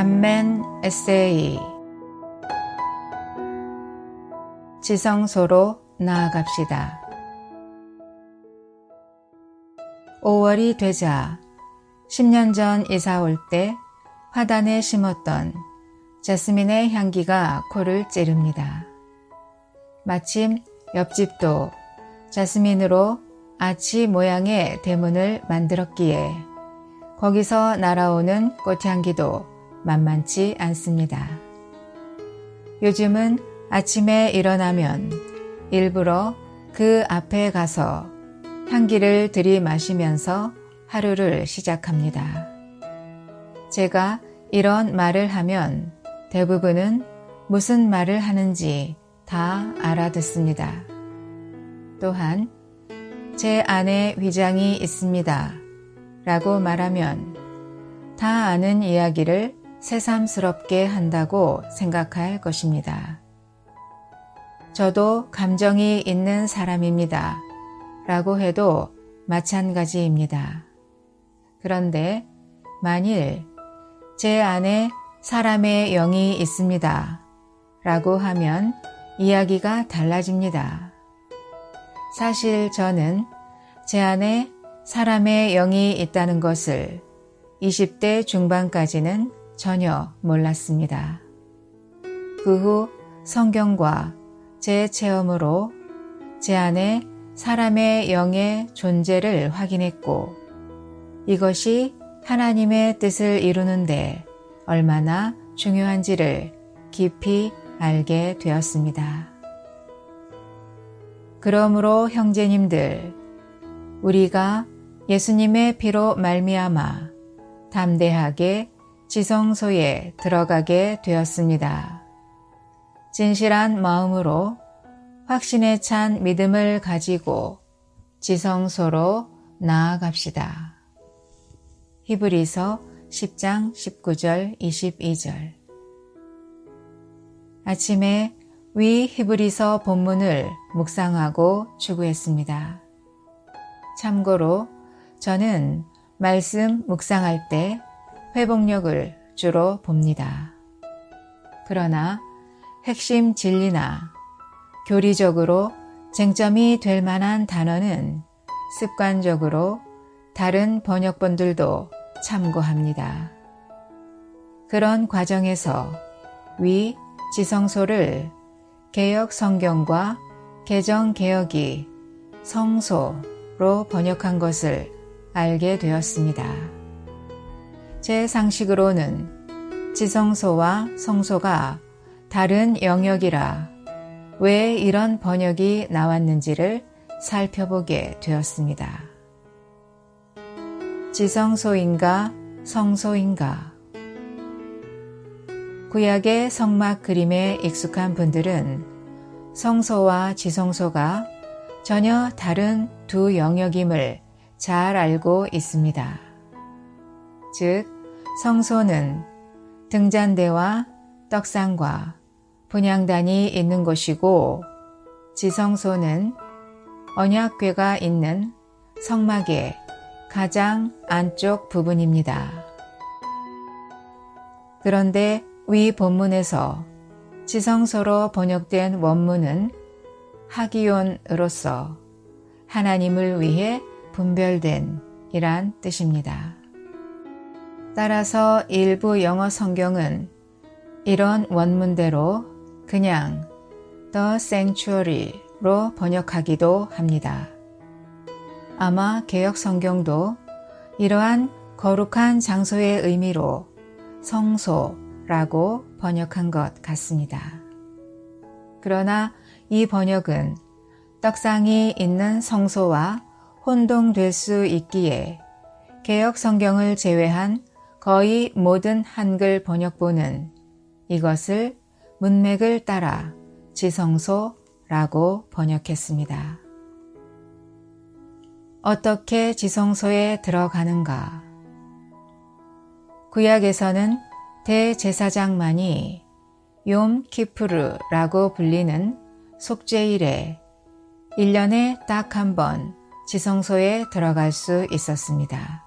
단멘 에세이 지성소로 나아갑시다. 5월이 되자 10년 전 이사 올 때 화단에 심었던 자스민의 향기가 코를 찌릅니다. 마침 옆집도 자스민으로 아치 모양의 대문을 만들었기에 거기서 날아오는 꽃향기도 만만치 않습니다. 요즘은 아침에 일어나면 일부러 그 앞에 가서 향기를 들이마시면서 하루를 시작합니다. 제가 이런 말을 하면 대부분은 무슨 말을 하는지 다 알아듣습니다. 또한 제 안에 휘장이 있습니다 라고 말하면 다 아는 이야기를 새삼스럽게 한다고 생각할 것입니다. 저도 감정이 있는 사람입니다 라고 해도 마찬가지입니다. 그런데 만일 제 안에 사람의 영이 있습니다 라고 하면 이야기가 달라집니다. 사실 저는 제 안에 사람의 영이 있다는 것을 20대 중반까지는 전혀 몰랐습니다. 그 후 성경과 제 체험으로 제 안에 사람의 영의 존재를 확인했고 이것이 하나님의 뜻을 이루는데 얼마나 중요한지를 깊이 알게 되었습니다. 그러므로 형제님들, 우리가 예수님의 피로 말미암아 담대하게 지성소에 들어가게 되었습니다. 진실한 마음으로 확신에 찬 믿음을 가지고 지성소로 나아갑시다. 히브리서 10장 19절 22절. 아침에 위 히브리서 본문을 묵상하고 추구했습니다. 참고로 저는 말씀 묵상할 때 회복력을 주로 봅니다. 그러나 핵심 진리나 교리적으로 쟁점이 될 만한 단어는 습관적으로 다른 번역본들도 참고합니다. 그런 과정에서 위 지성소를 개역 성경과 개정 개역이 성소로 번역한 것을 알게 되었습니다. 제 상식으로는 지성소와 성소가 다른 영역이라 왜 이런 번역이 나왔는지를 살펴보게 되었습니다. 지성소인가 성소인가? 구약의 성막 그림에 익숙한 분들은 성소와 지성소가 전혀 다른 두 영역임을 잘 알고 있습니다. 즉, 성소는 등잔대와 떡상과 분향단이 있는 곳이고 지성소는 언약궤가 있는 성막의 가장 안쪽 부분입니다. 그런데 위 본문에서 지성소로 번역된 원문은 하기온으로서 하나님을 위해 분별된 이란 뜻입니다. 따라서 일부 영어 성경은 이런 원문대로 그냥 The Sanctuary로 번역하기도 합니다. 아마 개역 성경도 이러한 거룩한 장소의 의미로 성소라고 번역한 것 같습니다. 그러나 이 번역은 떡상이 있는 성소와 혼동될 수 있기에 개역 성경을 제외한 거의 모든 한글 번역본은 이것을 문맥을 따라 지성소라고 번역했습니다. 어떻게 지성소에 들어가는가? 구약에서는 대제사장만이 욤 키푸르라고 불리는 속죄일에 1년에 딱 한 번 지성소에 들어갈 수 있었습니다.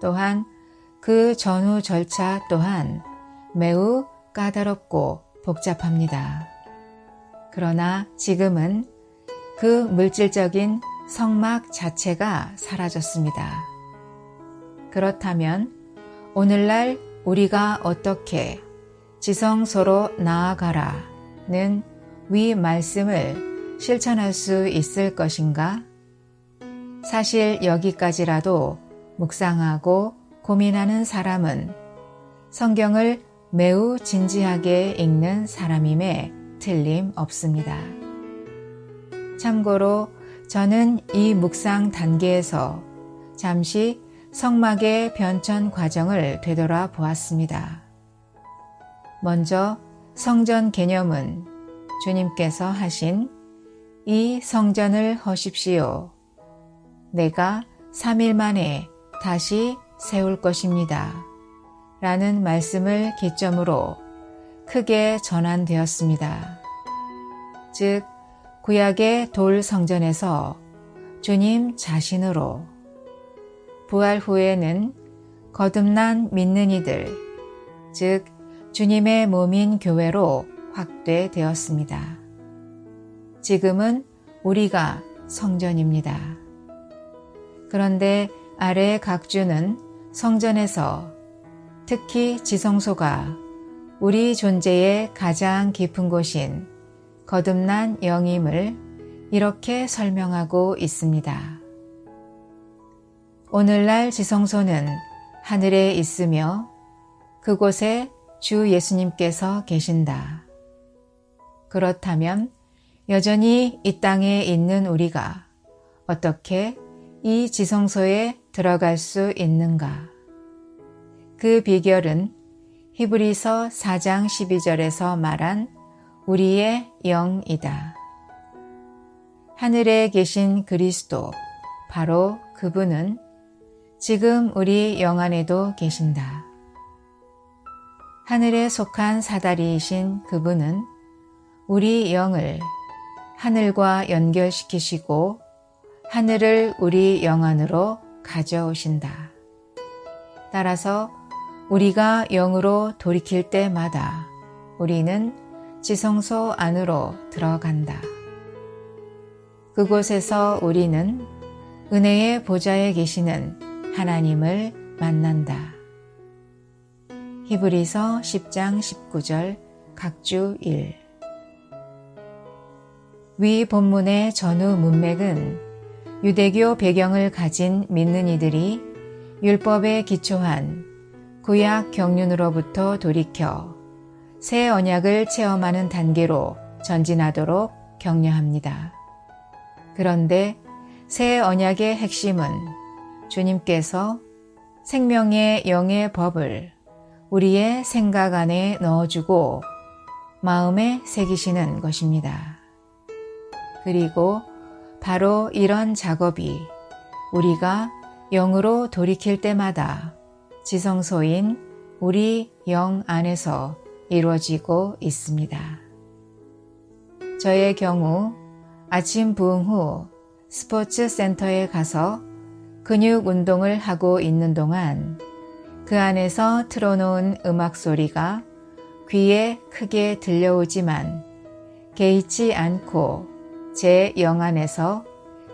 또한 그 전후 절차 또한 매우 까다롭고 복잡합니다. 그러나 지금은 그 물질적인 성막 자체가 사라졌습니다. 그렇다면 오늘날 우리가 어떻게 지성소로 나아가라는 위 말씀을 실천할 수 있을 것인가? 사실 여기까지라도 묵상하고 고민하는 사람은 성경을 매우 진지하게 읽는 사람임에 틀림없습니다. 참고로 저는 이 묵상 단계에서 잠시 성막의 변천 과정을 되돌아 보았습니다. 먼저 성전 개념은 주님께서 하신 이 성전을 허십시오. 내가 3일 만에 다시 세울 것입니다. 라는 말씀을 기점으로 크게 전환되었습니다. 즉, 구약의 돌 성전에서 주님 자신으로, 부활 후에는 거듭난 믿는 이들, 즉 주님의 몸인 교회로 확대되었습니다. 지금은 우리가 성전입니다. 그런데 아래 각주는 성전에서, 특히 지성소가 우리 존재의 가장 깊은 곳인 거듭난 영임을 이렇게 설명하고 있습니다. 오늘날 지성소는 하늘에 있으며 그곳에 주 예수님께서 계신다. 그렇다면 여전히 이 땅에 있는 우리가 어떻게 이 지성소에 들어갈 수 있는가? 그 비결은 히브리서 4장 12절에서 말한 우리의 영이다. 하늘에 계신 그리스도, 바로 그분은 지금 우리 영 안에도 계신다. 하늘에 속한 사다리이신 그분은 우리 영을 하늘과 연결시키시고 하늘을 우리 영 안으로 가져오신다. 따라서 우리가 영으로 돌이킬 때마다 우리는 지성소 안으로 들어간다. 그곳에서 우리는 은혜의 보좌에 계시는 하나님을 만난다. 히브리서 10장 19절 각주 1. 위 본문의 전후 문맥은 유대교 배경을 가진 믿는 이들이 율법에 기초한 구약 경륜으로부터 돌이켜 새 언약을 체험하는 단계로 전진하도록 격려합니다. 그런데 새 언약의 핵심은 주님께서 생명의 영의 법을 우리의 생각 안에 넣어주고 마음에 새기시는 것입니다. 그리고 바로 이런 작업이 우리가 영으로 돌이킬 때마다 지성소인 우리 영 안에서 이루어지고 있습니다. 저의 경우 아침 부흥 후 스포츠 센터에 가서 근육 운동을 하고 있는 동안 그 안에서 틀어놓은 음악 소리가 귀에 크게 들려오지만 개의치 않고 제 영 안에서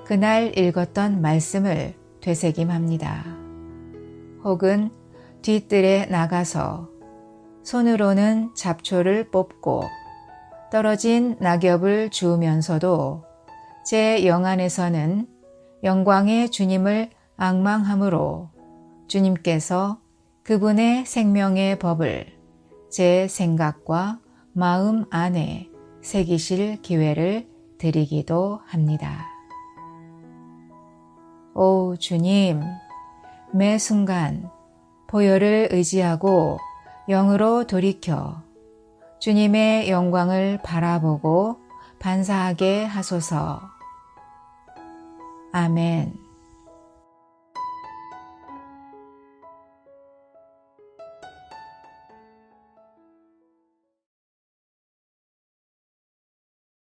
그날 읽었던 말씀을 되새김합니다. 혹은 뒤뜰에 나가서 손으로는 잡초를 뽑고 떨어진 낙엽을 주우면서도 제 영 안에서는 영광의 주님을 앙망함으로 주님께서 그분의 생명의 법을 제 생각과 마음 안에 새기실 기회를 드리기도 합니다. 오 주님, 매 순간 보혈을 의지하고 영으로 돌이켜 주님의 영광을 바라보고 반사하게 하소서. 아멘.